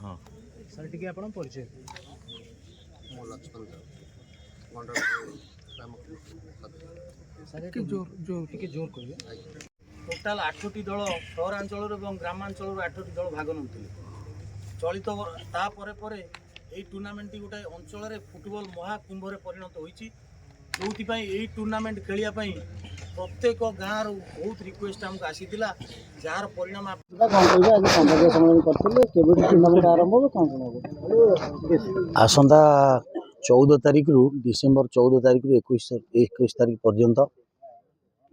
हाँ sir T आप परिचय जोर कह टोटाल 8टी दल सहरांचल और ग्रामांचल 8टी दल भाग नौते चलित यही टूर्णामेंट गोटे अंचल फुटबॉल महाकुंभ परिणत होती जो यही टूर्णामेंट खेलने प्रत्येक गाँव बहुत रिक्वेस्ट आमको आसीला जार परिणाम आसंता 14 तारिख रु डिसेम्बर 14 तारिख रु 21 तारिख पर्यंत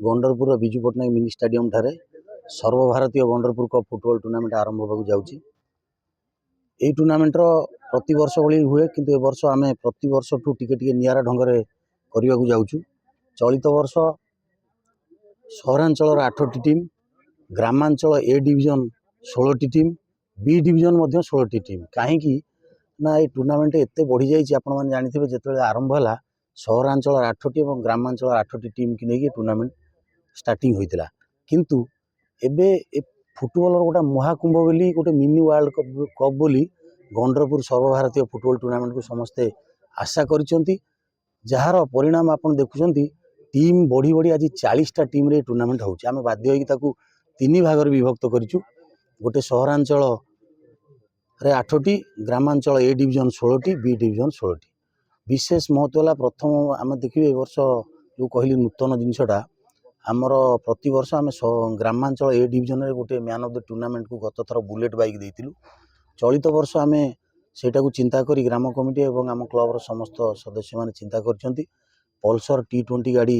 गंडरपुर विजु पट्टनायक मिनी स्टेडियम ठारे सर्वभारतीय गंडरपुर कप फुटबॉल टूर्नामेंट आरंभ होगा जाऊँगी। यही टूर्नामेंट प्रति वर्ष भली हुए किंतु ए वर्ष आम प्रति वर्ष ठू टिके निरा ढंग से करने को जाऊँ। चलित वर्ष सहरांचल 8टी टीम, ग्रामांचल ए डिविजन 16टी टीम, बी डिविजन 16टी टीम। कहीं ना ये टूर्नामेंट एत बढ़ी जाइए आपण मैंने जानते जो आरंभ है सहरांचल 8टी और ग्रामांचल 8टी टीम की नहीं टूर्नामेंट स्टार्टिंग होता किंतु एबे फुटबॉल गोटे महाकुंभ बोली गोटे मिनी वर्ल्ड कप बोली गंडरपुर सर्वभारतीय फुटबॉल टूर्नामेंट को समस्ते आशा करिसेंती जार परिणाम आपन देखुंती टीम बढ़ी बढ़ी आज 40टा टीम रे टूर्नामेंट होउची। आमे बाध्य होई ताकू 3 भाग रे विभक्त करिचु। गोटे सहरांचल रे 8टी, ग्रामांचल ए डिविजन 16टी, बी डिविजन 16टी। विशेष महत्व है प्रथम आम देखिए वर्ष जो कहली नूतन जिनसटा आमर प्रति वर्ष आम ग्रामांचल ए डिविजन रे गोटे मैन ऑफ द टूर्नामेंट को गत थर बुलेट बाइक देइतिलु। चलित वर्ष आम सेटा को चिंता करी ग्राम कमिटी और आम क्लब समस्त सदस्य माने चिंता करछंती पल्सर T20 गाड़ी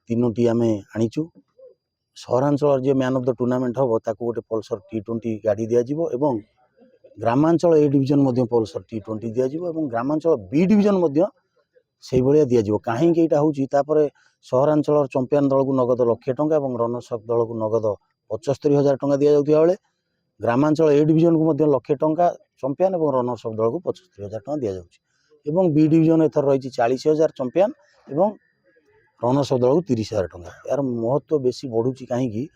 3टी आम आनीचु। सहरांचल जो मैन ऑफ द टूर्नामेंट हम ताकू गोटे पल्सर T20 गाड़ी दिज्व और ग्रामांचल ए डिविजन पल्सर T20 दिज्व और ग्रामांचल बी डिविजन से भाया दिज्व। कहीं यहाँ हूँ सहरांचल चंपियन दल को नगद 1 लाख टंका और रनर्स अप दल को नगद 75,000 टंका दि जाता बेले ग्रामांचल ए डिविजन को 1 लाख टंका चंपियन और रनर्स अप दल को 75,000 टंका दि जाऊँगी। बी डिविजन एथर रही 40,000 चंपियन और रनर्स अप दल को 30,000 टंका। यार महत्व बेसी बढ़ुची कहीं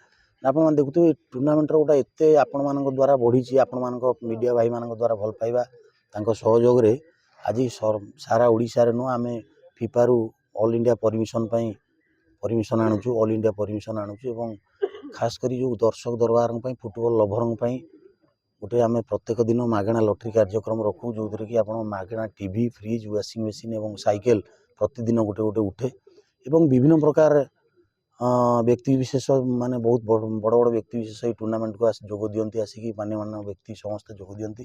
आप देखुए टूर्नामेंट गोटे एत आपण मान द्वारा बढ़ी आपण मीडिया भाई मान द्वारा भल पाइबा सहयोग आज सारा ओडिशा रे नुह आम फिफारू ऑल इंडिया परमिशन आणुचु ऑल इंडिया परमिशन आणुचु और खास करी जो दर्शक दरबार फुटबॉल लभर गोटे आम प्रत्येक दिन मागणा लटरी कार्यक्रम रखू जो कि आप मागणा टीवी फ्रिज वाशिंग मशीन और साइकेल प्रतिदिन गोटे गोटे उठे और विभिन्न प्रकार व्यक्ति विशेष माने बहुत बड़ बड़ व्यक्ति विशेष टूर्नामेंट को जोग दियंती आसिक मान्य व्यक्ति समस्त जोग दियंती।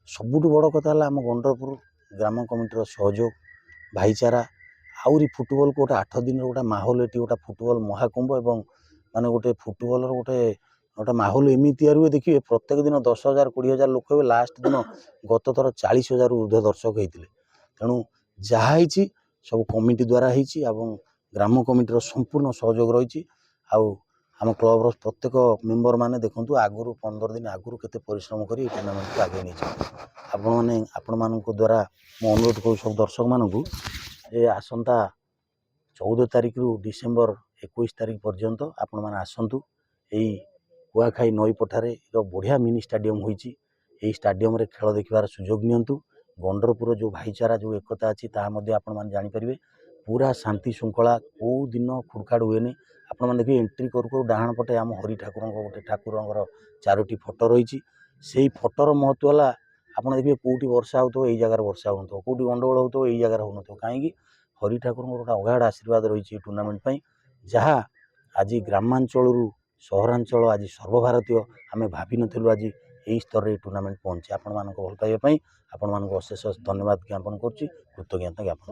सबुठ बड़ कथा है आम गंडरपुर ग्राम कमिटीर सहयोग भाईचारा आउरी फुटबॉल को गोटे 8 दिन गोटे माहौल ये गोटे फुटबॉल महाकुंभ और माने गोटे फुटबॉल गोटे गोटे माहौल एमती रुए देखिए प्रत्येक दिन 10,000 20,000 लोक हे लास्ट दिन गत थर 40,000 ऊर्ध्व दर्शक होते तेणु जहाँ सब कमिटी द्वारा होती ग्राम कमिटीर संपूर्ण सहयोग रही आम क्लबर प्रत्येक मेम्बर माने देखु आगु 15 दिन आगु केते परिश्रम कर टूर्नामेंट को आगे नहीं आपण मान द्वारा मु अनुरोध करूँ सब दर्शक मानू जे आसंता 14 तारिख रु डिसेम्बर 21 तारिख पर्यंत आपण मैंने आसतु यही कुआखाई नई पठारे बढ़िया मिनी स्टेडियम होती स्टेडियम रे खेल देखार सुजोग नियंतु। गंडरपुर जो भाईचारा जो एकता अच्छी आपण जानीपर पूरा शांति श्रृंखला कौ दिन खुड़खाड़ हुए आपण मैंने देखिए एंट्री करू डाहाण पटे आम हरि ठाकुर गोटे ठाकुर 4टी फोटो रही से फोटोर महत्व है आप देखिए कौटी वर्षा हो यही जगार वर्षा हो कौटी गंडगोल हो यही जगार हो कहीं हरि ठाकुर गोटे अगाध आशीर्वाद रही टूर्नामेंट जहाँ आज ग्रामांचल सहरांचल आज सर्वभारतीय आम भावी नु आज यही स्तर में टूर्नामेंट पहुँचे आपण मान भल पाइबापी आपण मान अशेष धन्यवाद ज्ञापन करुच्ची कृतज्ञता ज्ञापन।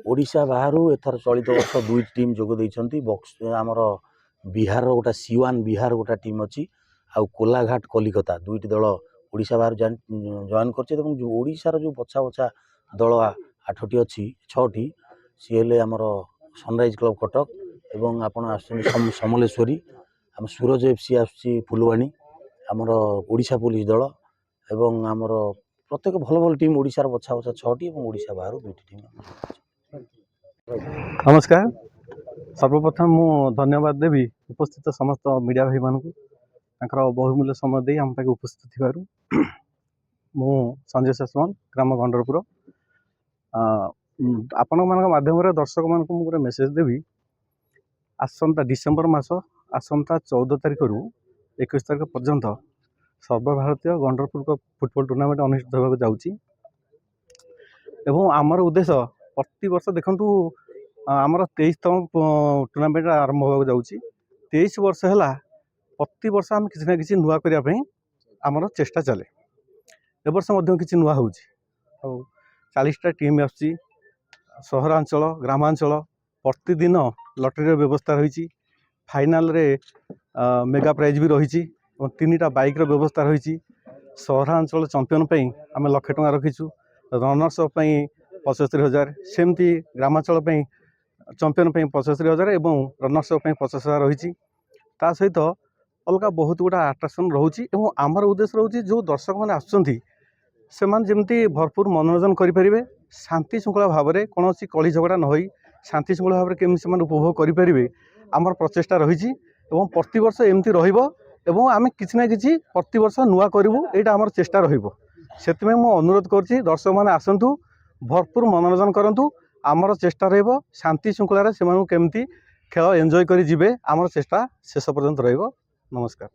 ओडिशा बाहर एथर चलित वर्ष 2 टीम जोग देइछंती आमर बिहार गोटा C1 बिहार गोटा टीम अच्छी आउ कोलाघाट कलिकता 2टी दल ओडिशा बाहर जॉइन करछे और जो ओडिशार जो बछा बछा दल 8टी अच्छी 6टी सी हेले आमर सनराइज क्लब कटक एवं आपण आसुछन समलेश्वरी आम सूरज FC आसुची फुलवाणी आमर ओडिशा पुलिस दल एवं आमर प्रत्येक भल भल टीम ओडिशार बछा बछा 6टी और ओडिशा बाहर 2टी टीम। नमस्कार। सर्वप्रथम मु धन्यवाद देवी उपस्थित समस्त मीडिया भाई मानक बहुमूल्य समय दे आम पाखे उपस्थित थिबारु। मु संजय ससवान ग्राम गंडरपुर। आपण मान माध्यम दर्शक मान गोटे मेसेज देवी आसंता डिसेम्बर मास आसंता 14 तारिख रु 21 तारिख पर्यंत सर्वभारतीय गंडरपुर फुटबॉल टूर्नामेंट अनुष्ठित होगा जाउची एवं आमर उद्देश्य प्रति वर्ष देखंतु आमर 23तम टूर्नामेंट आरंभ होगा जाउची। 23 वर्ष है प्रति वर्ष आम किसी ना किसी नुआ करने आमर चेष्टा चले। ए वर्ष किसी नुआ हो 40टा टीम आसुची सहरांचल ग्रामांचल प्रतिदिन लटरी व्यवस्था रही। फाइनाल रे मेगा प्राइज भी रही। 3टा बाइक व्यवस्था रही। सहरांचल चंपियन पे आम 1 लाख टका रखीचु। रनर्स अप 75,000 सेमती ग्रामांचल चंपियन पे 75,000 और रनर्स अप 50,000 रही। ता सहित अलग बहुत गुड़ा आट्राक्शन रोचे। आमर उद्देश्य रोचे जो दर्शक मैंने आसुँच से भरपूर मनोरंजन करेंगे शांति श्रृंखला भाव में कौन कली झगड़ा न हो शांति श्रृंखला भाव में केमी उपभोग करेंगे आमर प्रचेषा रही। प्रति वर्ष एमती रमें किसी ना कि प्रति वर्ष नुआ करूँ यहाँ आमर चेष्टा रही। अनुरोध कर दर्शक मैंने आसतु भरपूर मनोरंजन करूँ। आमर चेष्टा शांति श्रृंखला से केमती खेल एंजॉय करेंगे आमर चेष्टा शेष पर्यंत रही। नमस्कार।